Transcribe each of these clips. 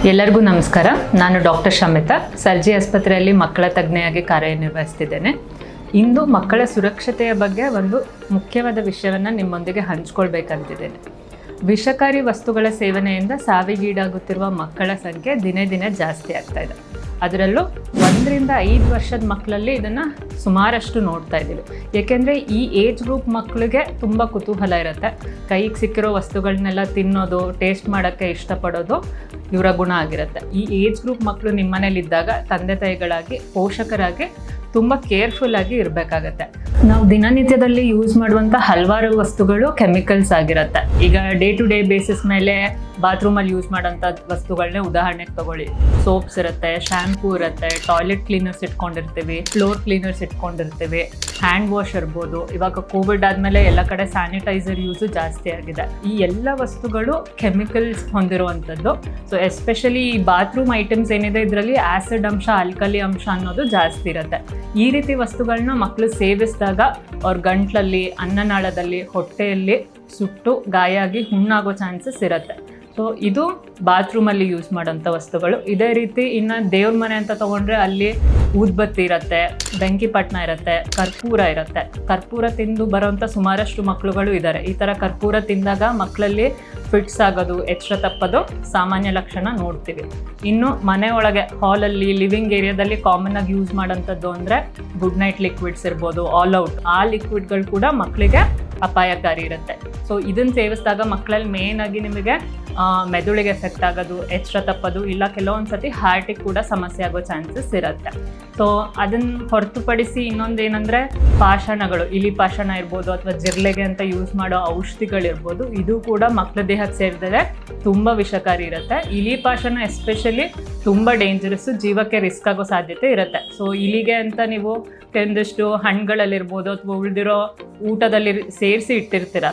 ಎಲ್ಲರಿಗೂ ನಮಸ್ಕಾರ. ನಾನು ಡಾಕ್ಟರ್ ಶಮಿತಾ, ಸರ್ಜಿ ಆಸ್ಪತ್ರೆಯಲ್ಲಿ ಮಕ್ಕಳ ತಜ್ಞೆಯಾಗಿ ಕಾರ್ಯನಿರ್ವಹಿಸ್ತಿದ್ದೇನೆ. ಇಂದು ಮಕ್ಕಳ ಸುರಕ್ಷತೆಯ ಬಗ್ಗೆ ಒಂದು ಮುಖ್ಯವಾದ ವಿಷಯವನ್ನು ನಿಮ್ಮೊಂದಿಗೆ ಹಂಚ್ಕೊಳ್ಬೇಕಂತಿದ್ದೇನೆ. ವಿಷಕಾರಿ ವಸ್ತುಗಳ ಸೇವನೆಯಿಂದ ಸಾವಿಗೀಡಾಗುತ್ತಿರುವ ಮಕ್ಕಳ ಸಂಖ್ಯೆ ದಿನೇ ದಿನೇ ಜಾಸ್ತಿ ಆಗ್ತಾ ಇದೆ. ಅದರಲ್ಲೂ 1 ರಿಂದ 5 ವರ್ಷದ ಮಕ್ಕಳಲ್ಲಿ ಇದನ್ನು ಸುಮಾರಷ್ಟು ನೋಡ್ತಾ ಇದ್ದೀವಿ. ಏಕೆಂದರೆ ಈ ಏಜ್ ಗ್ರೂಪ್ ಮಕ್ಕಳಿಗೆ ತುಂಬ ಕುತೂಹಲ ಇರುತ್ತೆ. ಕೈಗೆ ಸಿಕ್ಕಿರೋ ವಸ್ತುಗಳನ್ನೆಲ್ಲ ತಿನ್ನೋದು, ಟೇಸ್ಟ್ ಮಾಡೋಕ್ಕೆ ಇಷ್ಟಪಡೋದು ಇವರ ಗುಣ ಆಗಿರುತ್ತೆ. ಈ ಏಜ್ ಗ್ರೂಪ್ ಮಕ್ಕಳು ನಿಮ್ಮ ಮನೇಲಿದ್ದಾಗ ತಂದೆ ತಾಯಿಗಳಾಗಿ, ಪೋಷಕರಾಗಿ ತುಂಬ ಕೇರ್ಫುಲ್ ಆಗಿ ಇರಬೇಕಾಗತ್ತೆ. ನಾವು ದಿನನಿತ್ಯದಲ್ಲಿ ಯೂಸ್ ಮಾಡುವಂಥ ಹಲವಾರು ವಸ್ತುಗಳು ಕೆಮಿಕಲ್ಸ್ ಆಗಿರುತ್ತೆ. ಈಗ ಡೇ ಟು ಡೇ ಬೇಸಿಸ್ ಮೇಲೆ ಬಾತ್ರೂಮಲ್ಲಿ ಯೂಸ್ ಮಾಡೋಂಥ ವಸ್ತುಗಳನ್ನೇ ಉದಾಹರಣೆಗೆ ತಗೊಳ್ಳಿ. ಸೋಪ್ಸ್ ಇರುತ್ತೆ, ಶ್ಯಾಂಪೂ ಇರುತ್ತೆ, ಟಾಯ್ಲೆಟ್ ಕ್ಲೀನರ್ಸ್ ಇಟ್ಕೊಂಡಿರ್ತೀವಿ, ಫ್ಲೋರ್ ಕ್ಲೀನರ್ಸ್ ಇಟ್ಕೊಂಡಿರ್ತೀವಿ, ಹ್ಯಾಂಡ್ ವಾಶ್ ಇರ್ಬೋದು. ಇವಾಗ ಕೋವಿಡ್ ಆದಮೇಲೆ ಎಲ್ಲ ಕಡೆ ಸ್ಯಾನಿಟೈಸರ್ ಯೂಸು ಜಾಸ್ತಿ ಆಗಿದೆ. ಈ ಎಲ್ಲ ವಸ್ತುಗಳು ಕೆಮಿಕಲ್ಸ್ ಹೊಂದಿರುವಂಥದ್ದು. ಸೊ ಎಸ್ಪೆಷಲಿ ಈ ಬಾತ್ರೂಮ್ ಐಟಮ್ಸ್ ಏನಿದೆ, ಇದರಲ್ಲಿ ಆ್ಯಸಿಡ್ ಅಂಶ, ಆಲ್ಕಲಿ ಅಂಶ ಅನ್ನೋದು ಜಾಸ್ತಿ ಇರುತ್ತೆ. ಈ ರೀತಿ ವಸ್ತುಗಳನ್ನ ಮಕ್ಕಳು ಸೇವಿಸಿದಾಗ ಅವ್ರ ಗಂಟ್ಲಲ್ಲಿ, ಅನ್ನನಾಳದಲ್ಲಿ, ಹೊಟ್ಟೆಯಲ್ಲಿ ಸುಟ್ಟು ಗಾಯ ಆಗಿ ಹುಣ್ಣಾಗೋ ಚಾನ್ಸಸ್ ಇರುತ್ತೆ. ಸೊ ಇದು ಬಾತ್ರೂಮಲ್ಲಿ ಯೂಸ್ ಮಾಡೋಂಥ ವಸ್ತುಗಳು. ಇದೇ ರೀತಿ ಇನ್ನು ದೇವ್ರ ಮನೆ ಅಂತ ತೊಗೊಂಡ್ರೆ ಅಲ್ಲಿ ಊದ್ಬತ್ತಿ ಇರುತ್ತೆ, ಬೆಂಕಿಪಟ್ಟಣ ಇರುತ್ತೆ, ಕರ್ಪೂರ ಇರುತ್ತೆ. ಕರ್ಪೂರ ತಿಂದು ಬರೋಂಥ ಸುಮಾರಷ್ಟು ಮಕ್ಕಳುಗಳು ಇದ್ದಾರೆ. ಈ ಥರ ಕರ್ಪೂರ ತಿಂದಾಗ ಮಕ್ಕಳಲ್ಲಿ ಫಿಟ್ಸ್ ಆಗೋದು, ಎಚ್ಚರ ತಪ್ಪೋದು ಸಾಮಾನ್ಯ ಲಕ್ಷಣ ನೋಡ್ತೀವಿ. ಇನ್ನು ಮನೆ ಒಳಗೆ ಹಾಲಲ್ಲಿ, ಲಿವಿಂಗ್ ಏರಿಯಾದಲ್ಲಿ ಕಾಮನ್ ಆಗಿ ಯೂಸ್ ಮಾಡೋಂಥದ್ದು ಅಂದರೆ ಗುಡ್ ನೈಟ್ ಲಿಕ್ವಿಡ್ಸ್ ಇರ್ಬೋದು, ಆಲ್ ಔಟ್. ಆ ಲಿಕ್ವಿಡ್ಗಳು ಕೂಡ ಮಕ್ಕಳಿಗೆ ಅಪಾಯಕಾರಿ ಇರುತ್ತೆ. ಸೊ ಇದನ್ನು ಸೇವಿಸಿದಾಗ ಮಕ್ಕಳಲ್ಲಿ ಮೇನ್ ಆಗಿ ನಿಮಗೆ ಮೆದುಳಿಗೆ ಎಫೆಕ್ಟ್ ಆಗೋದು, ಎಚ್ಚರ ತಪ್ಪೋದು, ಇಲ್ಲ ಕೆಲವೊಂದು ಸತಿ ಹಾರ್ಟಿಗೆ ಕೂಡ ಸಮಸ್ಯೆ ಆಗೋ ಚಾನ್ಸಸ್ ಇರುತ್ತೆ. ಸೊ ಅದನ್ನು ಹೊರತುಪಡಿಸಿ ಇನ್ನೊಂದು ಏನಂದರೆ ಪಾಷಾಣಗಳು, ಇಲಿ ಪಾಷಾಣ ಇರ್ಬೋದು ಅಥವಾ ಜಿರ್ಲೆಗೆ ಅಂತ ಯೂಸ್ ಮಾಡೋ ಔಷಧಿಗಳಿರ್ಬೋದು, ಇದು ಕೂಡ ಮಕ್ಕಳ ದೇಹಕ್ಕೆ ಸೇರಿದರೆ ತುಂಬ ವಿಷಕಾರಿ ಇರುತ್ತೆ. ಇಲಿ ಪಾಷಾಣ ಎಸ್ಪೆಷಲಿ ತುಂಬ ಡೇಂಜರಸ್ಸು, ಜೀವಕ್ಕೆ ರಿಸ್ಕ್ ಆಗೋ ಸಾಧ್ಯತೆ ಇರುತ್ತೆ. ಸೊ ಇಲಿಗೆ ಅಂತ ನೀವು ಕೆಲವೊಂದಿಷ್ಟು ಹಣ್ಣುಗಳಲ್ಲಿರ್ಬೋದು ಅಥವಾ ಉಳಿದಿರೋ ಊಟದಲ್ಲಿ ಸೇರಿಸಿ ಇಟ್ಟಿರ್ತೀರ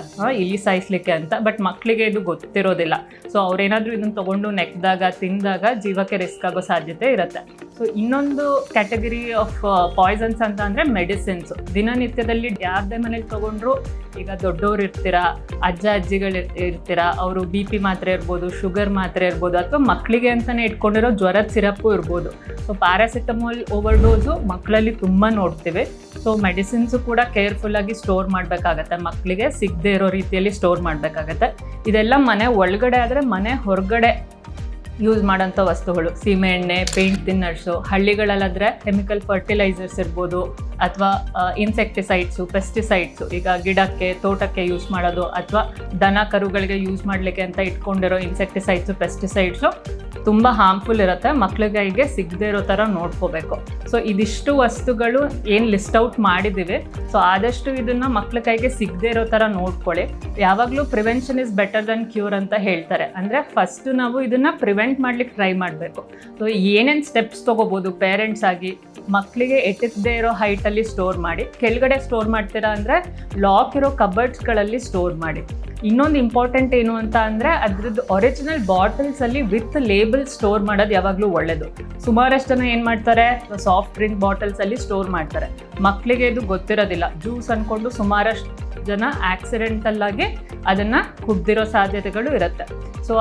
ಇಲಿ ಸಾಯಿಸ್ಲಿಕ್ಕೆ ಅಂತ. ಬಟ್ ಮಕ್ಕಳಿಗೆ ಇದು ಗೊತ್ತಿರೋದಿಲ್ಲ. ಸೊ ಅವ್ರೇನಾದರೂ ಇದನ್ನು ತೊಗೊಂಡು ನೆಕ್ದಾಗ, ತಿಂದಾಗ ಜೀವಕ್ಕೆ ರಿಸ್ಕ್ ಆಗೋ ಸಾಧ್ಯತೆ ಇರುತ್ತೆ. ಸೊ ಇನ್ನೊಂದು ಕ್ಯಾಟಗರಿ ಆಫ್ ಪಾಯ್ಸನ್ಸ್ ಅಂತ ಅಂದರೆ ಮೆಡಿಸಿನ್ಸು. ದಿನನಿತ್ಯದಲ್ಲಿ ಯಾರದೇ ಮನೇಲಿ ತೊಗೊಂಡ್ರು, ಈಗ ದೊಡ್ಡವ್ರು ಇರ್ತೀರಾ, ಅಜ್ಜ ಅಜ್ಜಿಗಳು ಇರ್ತೀರಾ, ಅವರು BP ಮಾತ್ರೆ ಇರ್ಬೋದು, ಶುಗರ್ ಮಾತ್ರೆ ಇರ್ಬೋದು, ಅಥವಾ ಮಕ್ಕಳಿಗೆ ಅಂತಲೇ ಇಟ್ಕೊಂಡಿರೋ ಜ್ವರದ ಸಿರಪ್ಪು ಇರ್ಬೋದು. ಸೊ ಪ್ಯಾರಾಸಿಟಮಾಲ್ ಓವರ್ಡೋಸು ಮಕ್ಕಳಲ್ಲಿ ತುಂಬ ನೋಡ್ತೀವಿ. ಸೊ ಮೆಡಿಸಿನ್ಸು ಕೂಡ ಕೇರ್ಫುಲ್ಲಾಗಿ ಸ್ಟೋರ್ ಮಾಡಬೇಕಾಗತ್ತೆ, ಮಕ್ಕಳಿಗೆ ಸಿಗದೆ ಇರೋ ರೀತಿಯಲ್ಲಿ ಸ್ಟೋರ್ ಮಾಡಬೇಕಾಗತ್ತೆ. ಇದೆಲ್ಲ ಮನೆ ಒಳಗಡೆ ಆದರೆ, ಮನೆ ಹೊರಗಡೆ ಯೂಸ್ ಮಾಡೋಂಥ ವಸ್ತುಗಳು ಸೀಮೆ ಎಣ್ಣೆ, ಪೇಂಟ್ ಥಿನ್ನರ್ಸು. ಹಳ್ಳಿಗಳಲ್ಲಾದರೆ ಕೆಮಿಕಲ್ ಫರ್ಟಿಲೈಸರ್ಸ್ ಇರ್ಬೋದು, ಅಥವಾ ಇನ್ಸೆಕ್ಟಿಸೈಡ್ಸು, ಪೆಸ್ಟಿಸೈಡ್ಸು. ಈಗ ಗಿಡಕ್ಕೆ, ತೋಟಕ್ಕೆ ಯೂಸ್ ಮಾಡೋದು, ಅಥವಾ ದನ ಕರುಗಳಿಗೆ ಯೂಸ್ ಮಾಡಲಿಕ್ಕೆ ಅಂತ ಇಟ್ಕೊಂಡಿರೋ ಇನ್ಸೆಕ್ಟಿಸೈಡ್ಸು, ಪೆಸ್ಟಿಸೈಡ್ಸು ತುಂಬ ಹಾರ್ಮ್ಫುಲ್ ಇರುತ್ತೆ. ಮಕ್ಕಳಿಗೆ ಸಿಗದೆ ಇರೋ ಥರ ನೋಡ್ಕೋಬೇಕು. ಸೊ ಇದಿಷ್ಟು ವಸ್ತುಗಳು ಏನು ಲಿಸ್ಟ್ ಔಟ್ ಮಾಡಿದ್ದೀವಿ. ಸೊ ಆದಷ್ಟು ಇದನ್ನು ಮಕ್ಕಳ ಕೈಗೆ ಸಿಗದೆ ಇರೋ ಥರ ನೋಡ್ಕೊಳ್ಳಿ. ಯಾವಾಗಲೂ prevention is better than cure ಅಂತ ಹೇಳ್ತಾರೆ. ಅಂದರೆ ಫಸ್ಟು ನಾವು ಇದನ್ನು ಪ್ರಿವೆಂಟ್ ಮಾಡ್ಲಿಕ್ಕೆ ಟ್ರೈ ಮಾಡಬೇಕು. ಸೊ ಏನೇನು ಸ್ಟೆಪ್ಸ್ ತೊಗೋಬೋದು ಪೇರೆಂಟ್ಸ್ ಆಗಿ, ಮಕ್ಕಳಿಗೆ ಎಟಕದೇ ಇರೋ ಹೈಟಲ್ಲಿ ಸ್ಟೋರ್ ಮಾಡಿ. ಕೆಳಗಡೆ ಸ್ಟೋರ್ ಮಾಡ್ತೀರಾ ಅಂದರೆ ಲಾಕ್ ಇರೋ ಕಬರ್ಡ್ಸ್ಗಳಲ್ಲಿ ಸ್ಟೋರ್ ಮಾಡಿ. ಇನ್ನೊಂದು ಇಂಪಾರ್ಟೆಂಟ್ ಏನು ಅಂತ ಅಂದರೆ ಅದರದ್ದು ಒರಿಜಿನಲ್ ಬಾಟಲ್ಸಲ್ಲಿ ವಿತ್ ಲೇಬಲ್ ಸ್ಟೋರ್ ಮಾಡೋದು ಯಾವಾಗಲೂ ಒಳ್ಳೆಯದು. ಸುಮಾರಷ್ಟು ಜನ ಏನು ಮಾಡ್ತಾರೆ, ಸಾಫ್ಟ್ ಡ್ರಿಂಕ್ ಬಾಟಲ್ಸಲ್ಲಿ ಸ್ಟೋರ್ ಮಾಡ್ತಾರೆ. ಮಕ್ಕಳಿಗೆ ಇದು ಗೊತ್ತಿರೋದಿಲ್ಲ. ಜ್ಯೂಸ್ ಅಂದ್ಕೊಂಡು ಸುಮಾರಷ್ಟು ಜನ ಆಕ್ಸಿಡೆಂಟಲ್ಲಾಗಿ ಅದನ್ನು ಕುಡ್ದಿರೋ ಸಾಧ್ಯತೆಗಳು ಇರುತ್ತೆ. ಸೊ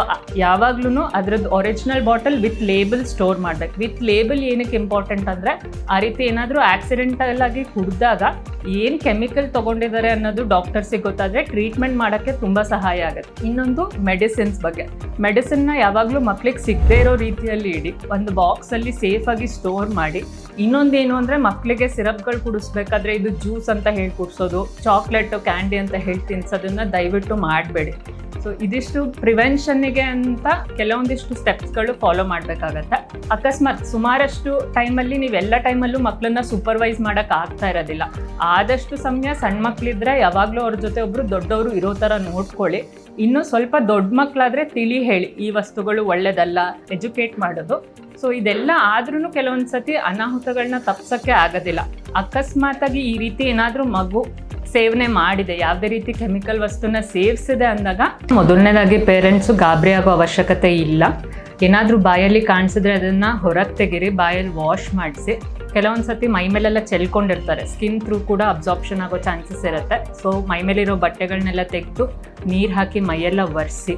ಯಾವಾಗ್ಲೂ ಅದರದ್ದು original bottle with label store ಮಾಡಬೇಕು. ವಿತ್ ಲೇಬಲ್ ಏನಕ್ಕೆ ಇಂಪಾರ್ಟೆಂಟ್ ಅಂದರೆ, ಆ ರೀತಿ ಏನಾದರೂ ಆಕ್ಸಿಡೆಂಟಲ್ ಆಗಿ ಕುಡಿದಾಗ ಏನು ಕೆಮಿಕಲ್ ತೊಗೊಂಡಿದ್ದಾರೆ ಅನ್ನೋದು ಡಾಕ್ಟರ್ಸಿಗೆ ಗೊತ್ತಾದರೆ ಟ್ರೀಟ್ಮೆಂಟ್ ಮಾಡೋಕ್ಕೆ ತುಂಬ ಸಹಾಯ ಆಗುತ್ತೆ. ಇನ್ನೊಂದು ಮೆಡಿಸಿನ್ಸ್ ಬಗ್ಗೆ. ಮೆಡಿಸಿನ್ನ ಯಾವಾಗಲೂ ಮಕ್ಕಳಿಗೆ ಸಿಗದೇ ಇರೋ ರೀತಿಯಲ್ಲಿ ಇಡಿ, ಒಂದು ಬಾಕ್ಸಲ್ಲಿ ಸೇಫಾಗಿ ಸ್ಟೋರ್ ಮಾಡಿ. ಇನ್ನೊಂದೇನು ಅಂದರೆ, ಮಕ್ಕಳಿಗೆ ಸಿರಪ್ಗಳು ಕುಡಿಸ್ಬೇಕಾದ್ರೆ ಇದು ಜ್ಯೂಸ್ ಅಂತ ಹೇಳಿ ಕುಡಿಸೋದು, ಚಾಕ್ಲೇಟು, ಕ್ಯಾಂಡಿ ಅಂತ ಹೇಳಿ ತಿನ್ಸೋದನ್ನು ದಯವಿಟ್ಟು ಮಾಡಬೇಡಿ. ಸೊ ಇದಿಷ್ಟು ಪ್ರಿವೆನ್ಷನ್ನಿಗೆ ಅಂತ ಕೆಲವೊಂದಿಷ್ಟು ಸ್ಟೆಪ್ಸ್ಗಳು ಫಾಲೋ ಮಾಡಬೇಕಾಗತ್ತೆ. ಅಕಸ್ಮಾತ್ ಸುಮಾರಷ್ಟು ಟೈಮಲ್ಲಿ ನೀವೆಲ್ಲ ಟೈಮಲ್ಲೂ ಮಕ್ಕಳನ್ನ ಸೂಪರ್ವೈಸ್ ಮಾಡೋಕ್ಕೆ ಆಗ್ತಾ ಇರೋದಿಲ್ಲ. ಆದಷ್ಟು ಸಮಯ ಸಣ್ಣ ಮಕ್ಕಳಿದ್ರೆ ಯಾವಾಗಲೂ ಅವ್ರ ಜೊತೆ ಒಬ್ಬರು ದೊಡ್ಡವರು ಇರೋ ಥರ ನೋಡ್ಕೊಳ್ಳಿ. ಇನ್ನು ಸ್ವಲ್ಪ ದೊಡ್ಡ ಮಕ್ಕಳಾದರೆ ತಿಳಿ ಹೇಳಿ, ಈ ವಸ್ತುಗಳು ಒಳ್ಳೆಯದಲ್ಲ, ಎಜುಕೇಟ್ ಮಾಡೋದು. ಸೊ ಇದೆಲ್ಲ ಆದ್ರೂ ಕೆಲವೊಂದು ಸತಿ ಅನಾಹುತಗಳನ್ನ ತಪ್ಸೋಕ್ಕೆ ಆಗೋದಿಲ್ಲ. ಅಕಸ್ಮಾತಾಗಿ ಈ ರೀತಿ ಏನಾದರೂ ಮಗು ಸೇವನೆ ಮಾಡಿದೆ, ಯಾವುದೇ ರೀತಿ ಕೆಮಿಕಲ್ ವಸ್ತುನ ಸೇವಿಸಿದೆ ಅಂದಾಗ ಮೊದಲನೇದಾಗಿ ಪೇರೆಂಟ್ಸು ಗಾಬರಿ ಆಗೋ ಅವಶ್ಯಕತೆ ಇಲ್ಲ. ಏನಾದರೂ ಬಾಯಲ್ಲಿ ಕಾಣಿಸಿದ್ರೆ ಅದನ್ನು ಹೊರಗೆ ತೆಗೀರಿ, ಬಾಯಲ್ಲಿ ವಾಶ್ ಮಾಡಿಸಿ. ಕೆಲವೊಂದು ಸತಿ ಮೈ ಮೇಲೆಲ್ಲ ಚೆಲ್ಕೊಂಡಿರ್ತಾರೆ, ಸ್ಕಿನ್ ಥ್ರೂ ಕೂಡ ಅಬ್ಸಾರ್ಪ್ಷನ್ ಆಗೋ ಚಾನ್ಸಸ್ ಇರುತ್ತೆ. ಸೊ ಮೈ ಮೇಲಿರೋ ಬಟ್ಟೆಗಳನ್ನೆಲ್ಲ ತೆಗೆದು ನೀರು ಹಾಕಿ ಮೈಯೆಲ್ಲ ಒರೆಸಿ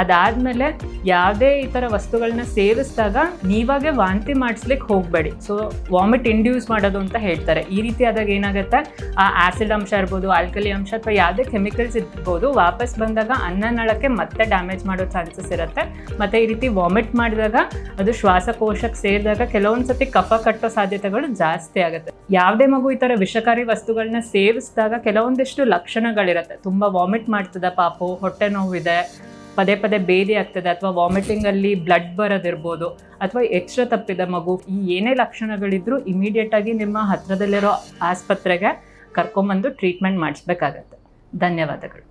ಅದಾದಮೇಲೆ ಯಾವುದೇ ಈ ಥರ ವಸ್ತುಗಳನ್ನ ಸೇವಿಸಿದಾಗ ನೀವಾಗೆ ವಾಂತಿ ಮಾಡಿಸ್ಲಿಕ್ಕೆ ಹೋಗಬೇಡಿ. ಸೊ ವಾಮಿಟ್ ಇಂಡ್ಯೂಸ್ ಮಾಡೋದು ಅಂತ ಹೇಳ್ತಾರೆ. ಈ ರೀತಿ ಆದಾಗ ಏನಾಗುತ್ತೆ, ಆ ಆ್ಯಸಿಡ್ ಅಂಶ ಇರ್ಬೋದು, ಆಲ್ಕಲಿ ಅಂಶ ಅಥವಾ ಯಾವುದೇ ಕೆಮಿಕಲ್ಸ್ ಇರ್ಬೋದು, ವಾಪಸ್ ಬಂದಾಗ ಅನ್ನನಾಳಕ್ಕೆ ಮತ್ತೆ ಡ್ಯಾಮೇಜ್ ಮಾಡೋ ಚಾನ್ಸಸ್ ಇರುತ್ತೆ. ಮತ್ತು ಈ ರೀತಿ ವಾಮಿಟ್ ಮಾಡಿದಾಗ ಅದು ಶ್ವಾಸಕೋಶಕ್ಕೆ ಸೇರಿದಾಗ ಕೆಲವೊಂದು ಸತಿ ಕಫ ಕಟ್ಟೋ ಸಾಧ್ಯತೆಗಳು ಜಾಸ್ತಿ ಆಗುತ್ತೆ. ಯಾವುದೇ ಮಗು ಈ ಥರ ವಿಷಕಾರಿ ವಸ್ತುಗಳನ್ನ ಸೇವಿಸಿದಾಗ ಕೆಲವೊಂದಿಷ್ಟು ಲಕ್ಷಣಗಳಿರುತ್ತೆ. ತುಂಬ ವಾಮಿಟ್ ಮಾಡ್ತದೆ ಪಾಪು, ಹೊಟ್ಟೆ ನೋವಿದೆ, ಪದೇ ಪದೇ ಬೇದಿ ಆಗ್ತದೆ, ಅಥವಾ ವಾಮಿಟಿಂಗಲ್ಲಿ ಬ್ಲಡ್ ಬರೋದಿರ್ಬೋದು, ಅಥವಾ ಎಚ್ಚರ ತಪ್ಪಿದ ಮಗು, ಈ ಏನೇ ಲಕ್ಷಣಗಳಿದ್ರೂ ಇಮಿಡಿಯೇಟಾಗಿ ನಿಮ್ಮ ಹತ್ತಿರದಲ್ಲಿರೋ ಆಸ್ಪತ್ರೆಗೆ ಕರ್ಕೊಂಬಂದು ಟ್ರೀಟ್ಮೆಂಟ್ ಮಾಡಿಸ್ಬೇಕಾಗತ್ತೆ. ಧನ್ಯವಾದಗಳು.